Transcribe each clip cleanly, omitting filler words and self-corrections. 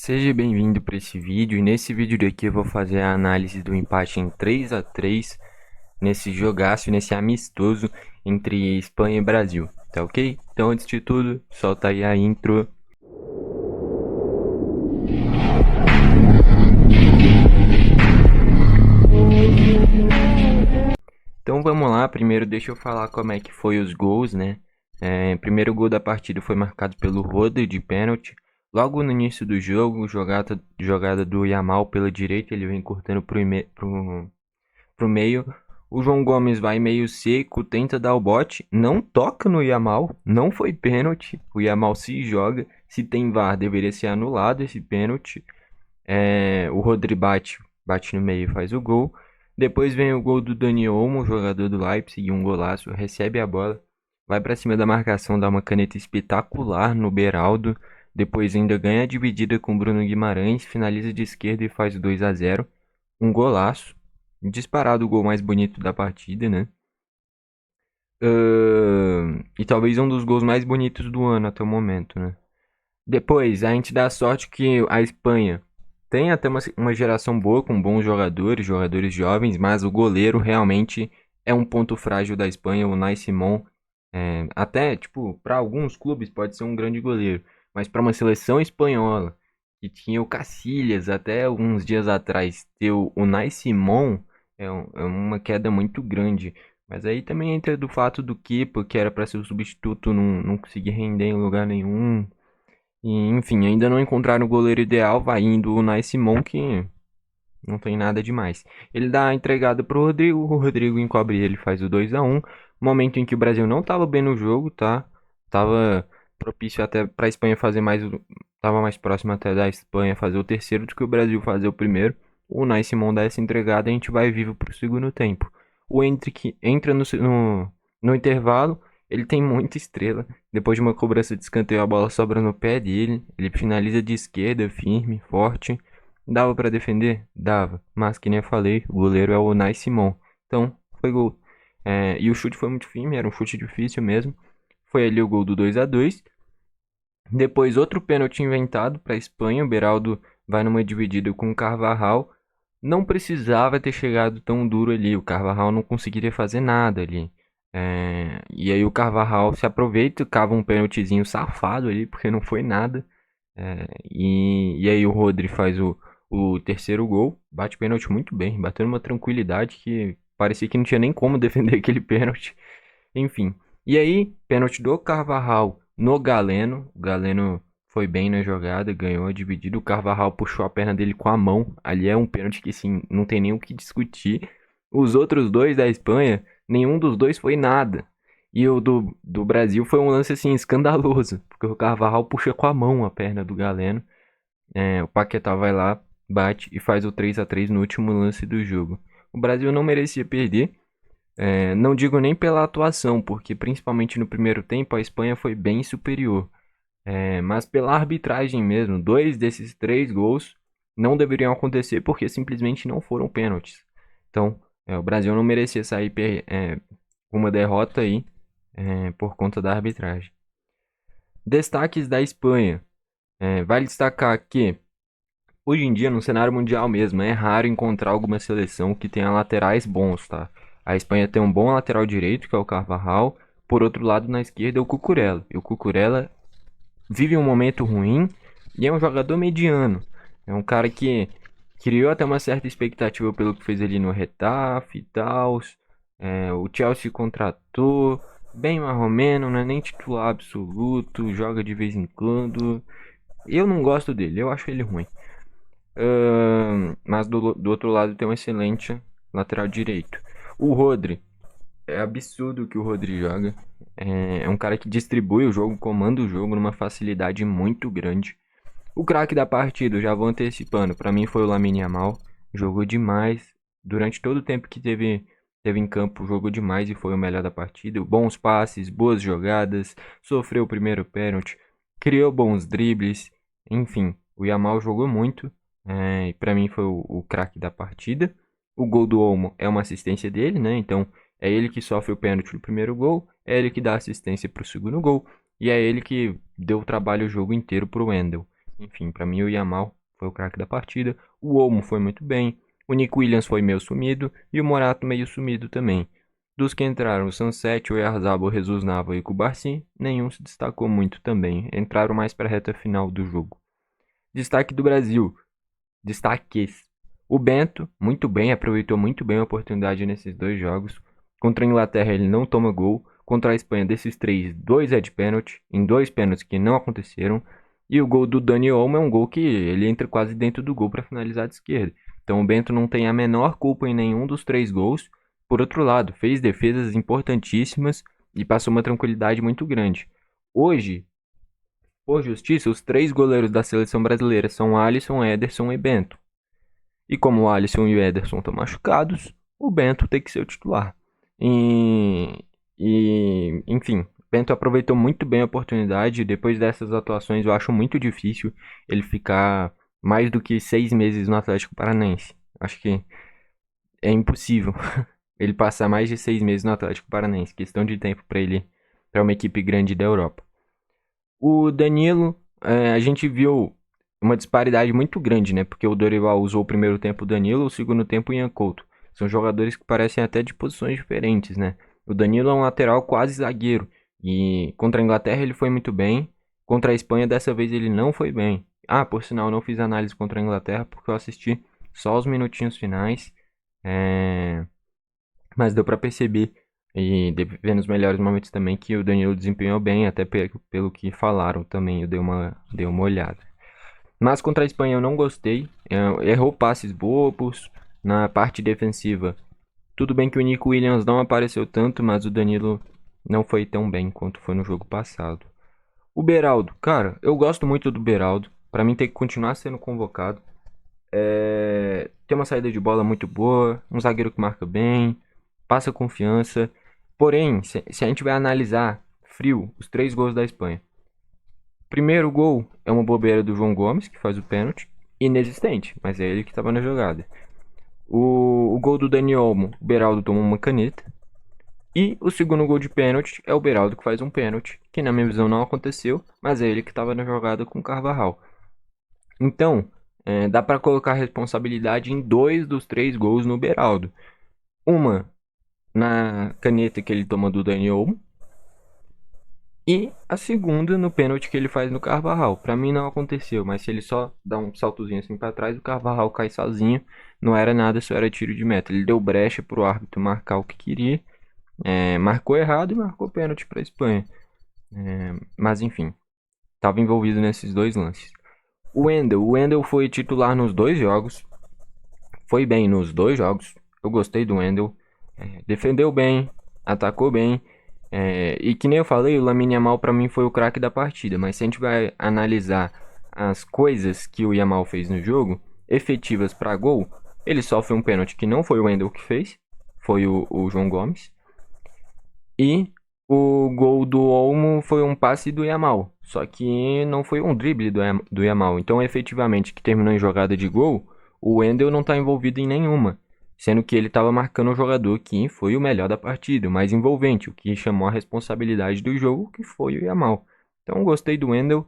Seja bem-vindo para esse vídeo, e nesse vídeo daqui eu vou fazer a análise do empate em 3-3 nesse jogaço, nesse amistoso entre Espanha e Brasil, tá ok? Então antes de tudo, solta aí a intro. Então vamos lá, primeiro deixa eu falar como é que foi os gols, né? O primeiro gol da partida foi marcado pelo Rodri de pênalti. Logo no início do jogo, jogada do Yamal pela direita, ele vem cortando pro meio. O João Gomes vai meio seco, tenta dar o bote, não toca no Yamal, não foi pênalti. O Yamal se joga, se tem VAR deveria ser anulado esse pênalti. O Rodri bate no meio e faz o gol. Depois vem o gol do Dani Olmo, jogador do Leipzig, um golaço, recebe a bola, vai para cima da marcação, dá uma caneta espetacular no Beraldo. Depois ainda ganha a dividida com o Bruno Guimarães, finaliza de esquerda e faz 2-0. Um golaço. Disparado o gol mais bonito da partida, né? E talvez um dos gols mais bonitos do ano até o momento, né? Depois, a gente dá sorte que a Espanha tem até uma geração boa com bons jogadores, jogadores jovens, mas o goleiro realmente é um ponto frágil da Espanha, o Unai Simón. Até, tipo, para alguns clubes pode ser um grande goleiro, mas para uma seleção espanhola que tinha o Cacilhas até uns dias atrás, ter o Unai Simón é uma queda muito grande. Mas aí também entra do fato do Kepa, que era para ser o substituto, não conseguir render em lugar nenhum. E, enfim, ainda não encontraram o goleiro ideal, vai indo o Unai Simón, que não tem nada demais. Ele dá a entregada pro Rodrigo, o Rodrigo encobre ele, faz o 2-1. Momento em que o Brasil não estava bem no jogo, tá? Tava propício até para a Espanha fazer mais, tava mais próximo até da Espanha fazer o terceiro do que o Brasil fazer o primeiro. O Unai Simón dá essa entregada e a gente vai vivo pro segundo tempo. O Endrick entra no intervalo, ele tem muita estrela. Depois de uma cobrança de escanteio, a bola sobra no pé dele. Ele finaliza de esquerda, firme, forte. Dava pra defender? Dava. Mas, que nem eu falei, o goleiro é o Unai Simón. Então, foi gol. E o chute foi muito firme, era um chute difícil mesmo. Foi ali o gol do 2-2. Depois, outro pênalti inventado para a Espanha. O Beraldo vai numa dividida com o Carvajal. Não precisava ter chegado tão duro ali. O Carvajal não conseguiria fazer nada ali. E aí o Carvajal se aproveita, cava um pênaltizinho safado ali, porque não foi nada. E aí o Rodri faz o terceiro gol, bate pênalti muito bem, bateu numa tranquilidade que parecia que não tinha nem como defender aquele pênalti. Enfim. E aí, pênalti do Carvajal no Galeno. O Galeno foi bem na jogada, ganhou a dividida. O Carvajal puxou a perna dele com a mão. Ali é um pênalti que sim, não tem nem o que discutir. Os outros dois da Espanha, nenhum dos dois foi nada. E o do Brasil foi um lance assim escandaloso, porque o Carvajal puxa com a mão a perna do Galeno. O Paquetá vai lá, bate e faz o 3-3 no último lance do jogo. O Brasil não merecia perder. Não digo nem pela atuação, porque principalmente no primeiro tempo a Espanha foi bem superior. Mas pela arbitragem mesmo, dois desses três gols não deveriam acontecer porque simplesmente não foram pênaltis. Então, o Brasil não merecia sair com uma derrota aí por conta da arbitragem. Destaques da Espanha. Vale destacar que hoje em dia, no cenário mundial mesmo, é raro encontrar alguma seleção que tenha laterais bons, tá? A Espanha tem um bom lateral direito, que é o Carvajal. Por outro lado, na esquerda, é o Cucurella. E o Cucurella vive um momento ruim e é um jogador mediano. É um cara que criou até uma certa expectativa pelo que fez ali no Retafe e tal. O Chelsea contratou, bem marromeno, não é nem titular absoluto, joga de vez em quando. Eu não gosto dele, eu acho ele ruim. Mas do outro lado tem um excelente lateral direito. O Rodri, é absurdo o que o Rodri joga. É um cara que distribui o jogo, comanda o jogo numa facilidade muito grande. O craque da partida, eu já vou antecipando, pra mim foi o Lamine Yamal. Jogou demais. Durante todo o tempo que teve em campo, jogou demais e foi o melhor da partida. Bons passes, boas jogadas, sofreu o primeiro pênalti, criou bons dribles. Enfim, o Yamal jogou muito. E pra mim foi o craque da partida. O gol do Olmo é uma assistência dele, né? Então é ele que sofre o pênalti no primeiro gol, é ele que dá assistência pro segundo gol. E é ele que deu o trabalho o jogo inteiro pro Wendel. Enfim, pra mim o Yamal foi o craque da partida. O Olmo foi muito bem. O Nico Williams foi meio sumido. E o Morato meio sumido também. Dos que entraram, o Sunset, o Oyarzabal, o Jesus Nava e o Cubarsi, nenhum se destacou muito também. Entraram mais para a reta final do jogo. Destaque do Brasil. Destaques. O Bento, muito bem, aproveitou muito bem a oportunidade nesses dois jogos. Contra a Inglaterra ele não toma gol. Contra a Espanha, desses três, dois é de pênalti, em dois pênaltis que não aconteceram. E o gol do Dani Olmo é um gol que ele entra quase dentro do gol para finalizar de esquerda. Então o Bento não tem a menor culpa em nenhum dos três gols. Por outro lado, fez defesas importantíssimas e passou uma tranquilidade muito grande. Hoje, por justiça, os três goleiros da seleção brasileira são Alisson, Ederson e Bento. E como o Alisson e o Ederson estão machucados, o Bento tem que ser o titular. Enfim, o Bento aproveitou muito bem a oportunidade. Depois dessas atuações, eu acho muito difícil ele ficar mais do que 6 meses no Atlético Paranaense. Acho que é impossível ele passar mais de 6 meses no Atlético Paranaense. Questão de tempo para ele, para uma equipe grande da Europa. O Danilo, a gente viu uma disparidade muito grande, né? Porque o Dorival usou o primeiro tempo o Danilo, o segundo tempo o Ian Couto. São jogadores que parecem até de posições diferentes, né? O Danilo é um lateral quase zagueiro. E contra a Inglaterra ele foi muito bem. Contra a Espanha dessa vez ele não foi bem. Ah, por sinal, não fiz análise contra a Inglaterra porque eu assisti só os minutinhos finais. É... Mas deu pra perceber e vendo os melhores momentos também que o Danilo desempenhou bem, até pelo que falaram também, eu dei uma olhada. Mas contra a Espanha eu não gostei, errou passes bobos, na parte defensiva. Tudo bem que o Nico Williams não apareceu tanto, mas o Danilo não foi tão bem quanto foi no jogo passado. O Beraldo, cara, eu gosto muito do Beraldo, pra mim tem que continuar sendo convocado. Tem uma saída de bola muito boa, um zagueiro que marca bem, passa confiança. Porém, se a gente vai analisar frio os três gols da Espanha. Primeiro gol é uma bobeira do João Gomes, que faz o pênalti, inexistente, mas é ele que estava na jogada. O gol do Dani Olmo, o Beraldo toma uma caneta. E o segundo gol de pênalti é o Beraldo que faz um pênalti, que na minha visão não aconteceu, mas é ele que estava na jogada com o Carvajal. Então, dá para colocar a responsabilidade em dois dos três gols no Beraldo. Uma na caneta que ele toma do Dani Olmo. E a segunda no pênalti que ele faz no Carvajal. Pra mim não aconteceu, mas se ele só dá um saltozinho assim pra trás, o Carvajal cai sozinho. Não era nada, só era tiro de meta. Ele deu brecha pro árbitro marcar o que queria. Marcou errado e marcou pênalti pra Espanha. Mas enfim, estava envolvido nesses dois lances. O Wendel foi titular nos dois jogos. Foi bem nos dois jogos. Eu gostei do Wendel. Defendeu bem, atacou bem. E que nem eu falei, o Lamine Yamal pra mim foi o craque da partida. Mas se a gente vai analisar as coisas que o Yamal fez no jogo, efetivas pra gol, ele sofre um pênalti que não foi o Wendel que fez, foi o João Gomes. E o gol do Olmo foi um passe do Yamal. Só que não foi um drible do Yamal. Então, efetivamente, que terminou em jogada de gol, o Wendel não está envolvido em nenhuma. Sendo que ele estava marcando o jogador que foi o melhor da partida, o mais envolvente, o que chamou a responsabilidade do jogo, que foi o Yamal. Então, gostei do Wendel.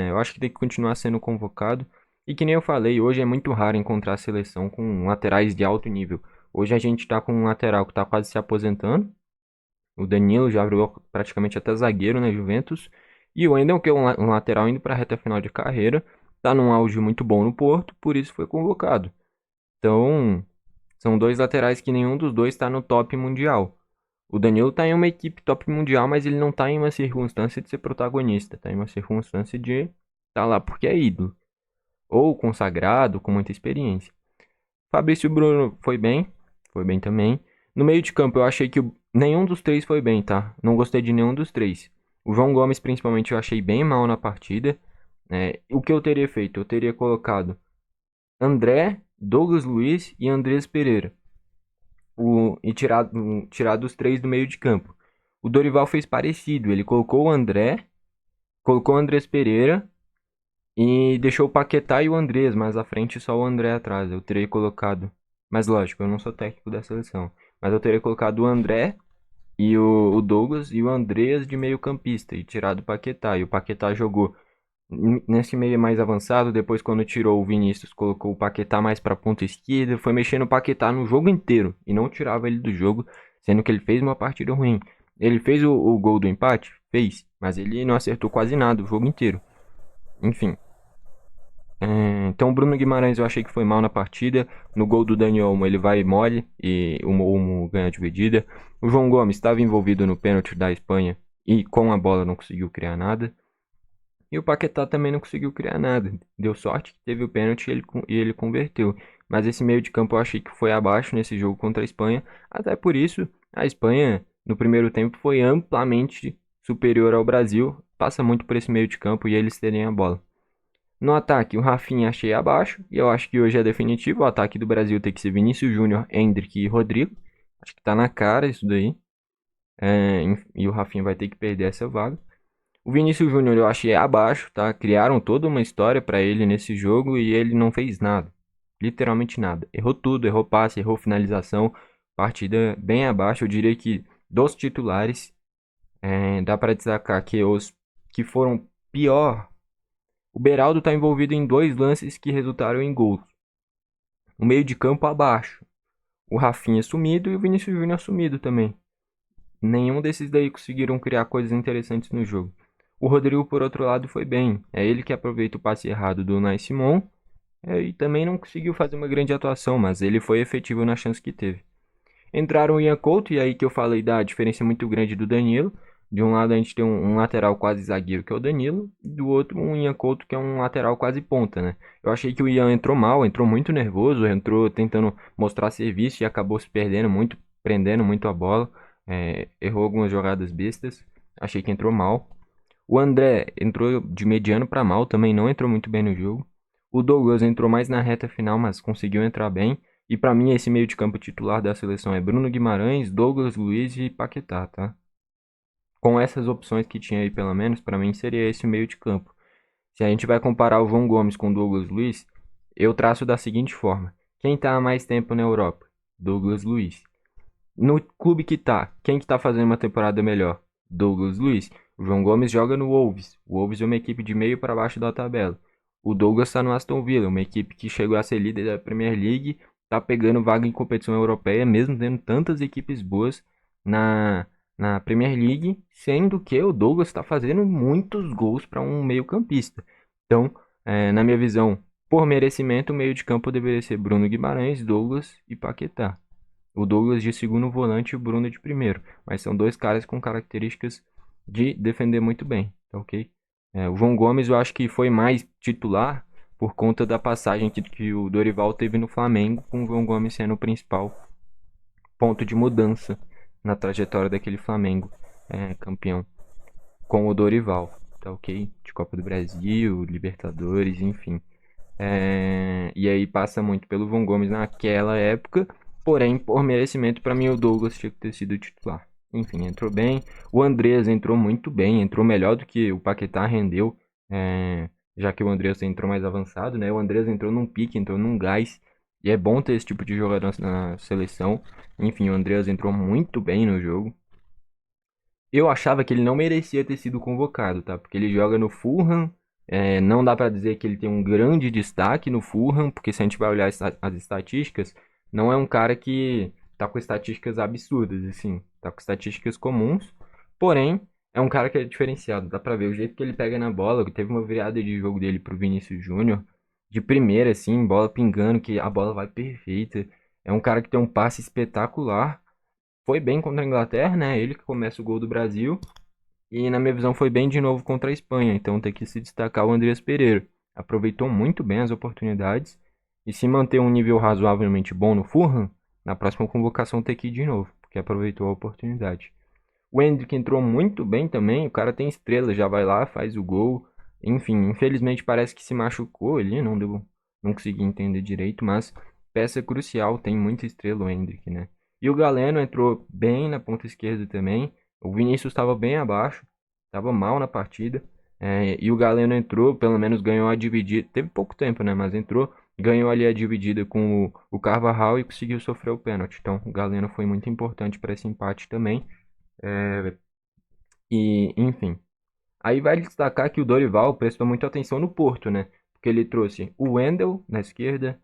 Eu acho que tem que continuar sendo convocado. E que nem eu falei, hoje é muito raro encontrar a seleção com laterais de alto nível. Hoje a gente está com um lateral que está quase se aposentando. O Danilo já virou praticamente até zagueiro na Juventus. E o Wendel, que é um lateral indo para a reta final de carreira, está num auge muito bom no Porto, por isso foi convocado. Então, são dois laterais que nenhum dos dois está no top mundial. O Danilo está em uma equipe top mundial, mas ele não está em uma circunstância de ser protagonista. Está em uma circunstância de estar lá porque é ídolo. Ou consagrado, com muita experiência. Fabrício Bruno foi bem também. No meio de campo, eu achei que nenhum dos três foi bem, tá? Não gostei de nenhum dos três. O João Gomes, principalmente, eu achei bem mal na partida. O que eu teria feito? Eu teria colocado André, Douglas Luiz e Andrés Pereira. E tirado os três do meio de campo. O Dorival fez parecido. Ele colocou o André, colocou o Andrés Pereira e deixou o Paquetá e o Andrés, mas à frente só o André atrás. Eu teria colocado. Mas lógico, eu não sou técnico da seleção. Mas eu teria colocado o André e o Douglas e o Andreas de meio campista e tirado o Paquetá. E o Paquetá jogou Nesse meio mais avançado, depois quando tirou o Vinícius, colocou o Paquetá mais para ponta esquerda, foi mexendo o Paquetá no jogo inteiro e não tirava ele do jogo, sendo que ele fez uma partida ruim. Ele fez o gol do empate? Fez, mas ele não acertou quase nada o jogo inteiro. Enfim, então o Bruno Guimarães eu achei que foi mal na partida. No gol do Dani Olmo ele vai mole e o Olmo ganha a dividida. O João Gomes estava envolvido no pênalti da Espanha e com a bola não conseguiu criar nada. E o Paquetá também não conseguiu criar nada. Deu sorte que teve o pênalti e ele converteu. Mas esse meio de campo eu achei que foi abaixo nesse jogo contra a Espanha. Até por isso, a Espanha no primeiro tempo foi amplamente superior ao Brasil. Passa muito por esse meio de campo e eles terem a bola. No ataque, o Rafinha achei abaixo. E eu acho que hoje é definitivo. O ataque do Brasil tem que ser Vinícius Júnior, Endrick e Rodrigo. Acho que tá na cara isso daí. E o Rafinha vai ter que perder essa vaga. O Vinícius Júnior eu achei abaixo, tá? Criaram toda uma história pra ele nesse jogo e ele não fez nada. Literalmente nada. Errou tudo, errou passe, errou finalização. Partida bem abaixo. Eu diria que dos titulares, dá pra destacar que os que foram pior. O Beraldo tá envolvido em dois lances que resultaram em gols. O meio de campo abaixo. O Rafinha sumido e o Vinícius Júnior sumido também. Nenhum desses daí conseguiram criar coisas interessantes no jogo. O Rodrigo, por outro lado, foi bem. É ele que aproveita o passe errado do Unai Simon. E também não conseguiu fazer uma grande atuação, mas ele foi efetivo na chance que teve. Entraram o Ian Couto, e aí que eu falei da diferença muito grande do Danilo. De um lado a gente tem um lateral quase zagueiro, que é o Danilo, e do outro um Ian Couto, que é um lateral quase ponta, né? Eu achei que o Ian entrou mal, entrou muito nervoso, entrou tentando mostrar serviço e acabou se perdendo muito, prendendo muito a bola. Errou algumas jogadas bestas. Achei que entrou mal. O André entrou de mediano para mal, também não entrou muito bem no jogo. O Douglas entrou mais na reta final, mas conseguiu entrar bem. E para mim esse meio de campo titular da seleção é Bruno Guimarães, Douglas Luiz e Paquetá, tá? Com essas opções que tinha aí pelo menos, para mim seria esse o meio de campo. Se a gente vai comparar o João Gomes com o Douglas Luiz, eu traço da seguinte forma: quem tá há mais tempo na Europa? Douglas Luiz. No clube que tá, quem que tá fazendo uma temporada melhor? Douglas Luiz. O João Gomes joga no Wolves. O Wolves é uma equipe de meio para baixo da tabela. O Douglas está no Aston Villa, uma equipe que chegou a ser líder da Premier League, tá pegando vaga em competição europeia, mesmo tendo tantas equipes boas na, na Premier League, sendo que o Douglas está fazendo muitos gols para um meio-campista. Então, na minha visão, por merecimento, o meio de campo deveria ser Bruno Guimarães, Douglas e Paquetá. O Douglas de segundo volante e o Bruno de primeiro. Mas são dois caras com características de defender muito bem, tá ok? O João Gomes eu acho que foi mais titular por conta da passagem que o Dorival teve no Flamengo, com o João Gomes sendo o principal ponto de mudança na trajetória daquele Flamengo campeão com o Dorival, tá ok? De Copa do Brasil, Libertadores, enfim. E aí passa muito pelo João Gomes naquela época. Porém, por merecimento, para mim o Douglas tinha que ter sido titular. Enfim, entrou bem. O Andreas entrou muito bem, entrou melhor do que o Paquetá rendeu, já que o Andreas entrou mais avançado, né? O Andreas entrou num pique, entrou num gás. E é bom ter esse tipo de jogador na seleção. Enfim, o Andreas entrou muito bem no jogo. Eu achava que ele não merecia ter sido convocado, tá? Porque ele joga no Fulham. Não dá pra dizer que ele tem um grande destaque no Fulham, porque se a gente vai olhar as estatísticas, não é um cara que tá com estatísticas absurdas, assim. Tá com estatísticas comuns. Porém, é um cara que é diferenciado. Dá pra ver o jeito que ele pega na bola. Teve uma virada de jogo dele pro Vinícius Júnior. De primeira, assim, bola pingando, que a bola vai perfeita. É um cara que tem um passe espetacular. Foi bem contra a Inglaterra, né? Ele que começa o gol do Brasil. E na minha visão foi bem de novo contra a Espanha. Então tem que se destacar o Andreas Pereira. Aproveitou muito bem as oportunidades. E se manter um nível razoavelmente bom no Fulham, na próxima convocação tem que ir de novo, porque aproveitou a oportunidade. O Endrick entrou muito bem também. O cara tem estrela, já vai lá, faz o gol. Enfim, infelizmente parece que se machucou ali, não consegui entender direito, mas peça crucial, tem muita estrela o Endrick, né? E o Galeno entrou bem na ponta esquerda também. O Vinícius estava bem abaixo, estava mal na partida. E o Galeno entrou, pelo menos ganhou a dividida. Teve pouco tempo, né? Mas entrou, ganhou ali a dividida com o Carvajal e conseguiu sofrer o pênalti. Então o Galeno foi muito importante para esse empate também. É, enfim. Aí vale destacar que o Dorival prestou muita atenção no Porto, né? Porque ele trouxe o Wendel na esquerda,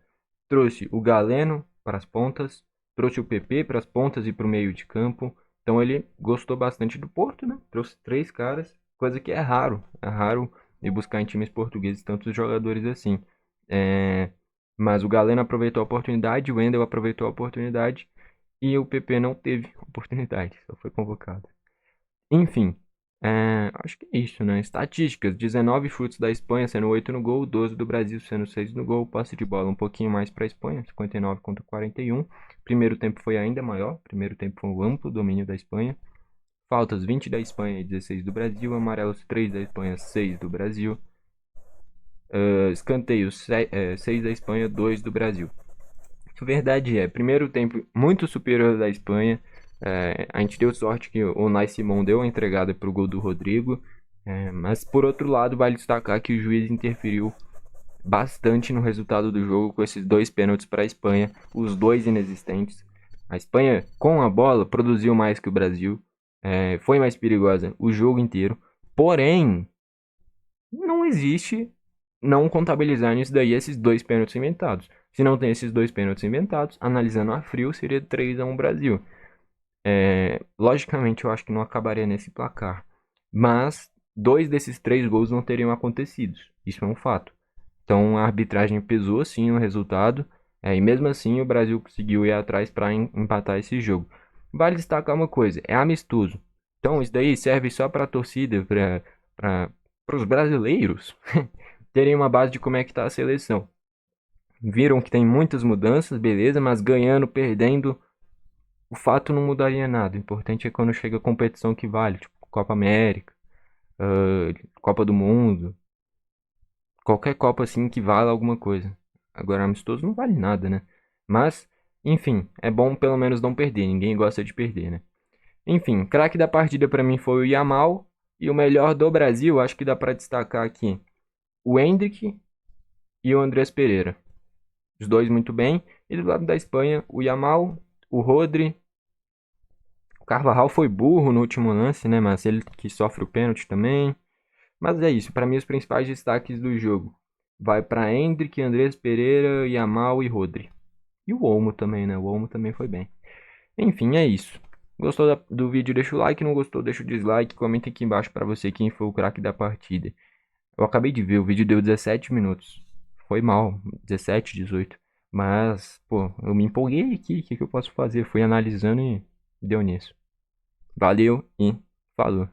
trouxe o Galeno para as pontas, trouxe o PP para as pontas e para o meio de campo. Então ele gostou bastante do Porto, né? Trouxe três caras, coisa que é raro. É raro ir buscar em times portugueses tantos jogadores assim. É, Mas o Galeno aproveitou a oportunidade, o Wendel aproveitou a oportunidade e o PP não teve oportunidade, só foi convocado. Enfim, acho que é isso, né? Estatísticas: 19 chutes da Espanha, sendo 8 no gol, 12 do Brasil, sendo 6 no gol. Passe de bola um pouquinho mais para a Espanha, 59 contra 41. Primeiro tempo foi ainda maior, primeiro tempo foi um amplo domínio da Espanha. Faltas: 20 da Espanha e 16 do Brasil. Amarelos: 3 da Espanha, 6 do Brasil. Escanteios: 6 da Espanha, 2 do Brasil. A verdade é, primeiro tempo muito superior da Espanha. A gente deu sorte que o Unai Simon deu a entregada para o gol do Rodrigo. Mas por outro lado, vale destacar que o juiz interferiu bastante no resultado do jogo com esses dois pênaltis para a Espanha, os dois inexistentes. A Espanha, com a bola, produziu mais que o Brasil, foi mais perigosa o jogo inteiro. Porém, não existe não contabilizar nisso daí esses dois pênaltis inventados. Se não tem esses dois pênaltis inventados, analisando a frio, seria 3-1 Brasil. Logicamente, eu acho que não acabaria nesse placar. Mas dois desses três gols não teriam acontecido. Isso é um fato. Então a arbitragem pesou sim no resultado. E mesmo assim o Brasil conseguiu ir atrás para empatar esse jogo. Vale destacar uma coisa: é amistoso. Então isso daí serve só para a torcida, para os brasileiros terem uma base de como é que está a seleção. Viram que tem muitas mudanças, beleza, mas ganhando, perdendo, o fato não mudaria nada. O importante é quando chega a competição que vale, tipo Copa América, Copa do Mundo, qualquer Copa assim que vale alguma coisa. Agora, amistoso não vale nada, né? Mas, enfim, é bom pelo menos não perder. Ninguém gosta de perder, né? Enfim, craque da partida pra mim foi o Yamal. E o melhor do Brasil, acho que dá pra destacar aqui o Endrick e o Andrés Pereira. Os dois muito bem. E do lado da Espanha, o Yamal, o Rodri. O Carvajal foi burro no último lance, né? Mas ele que sofre o pênalti também. Mas é isso, para mim os principais destaques do jogo. Vai para Endrick, Andrés Pereira, Yamal e Rodri. E o Olmo também, né? O Olmo também foi bem. Enfim, é isso. Gostou do vídeo, deixa o like. Não gostou, deixa o dislike. Comenta aqui embaixo para você quem foi o craque da partida. Eu acabei de ver, o vídeo deu 17 minutos. Foi mal, 17, 18. Mas, pô, eu me empolguei aqui. O que eu posso fazer? Fui analisando e deu nisso. Valeu e falou.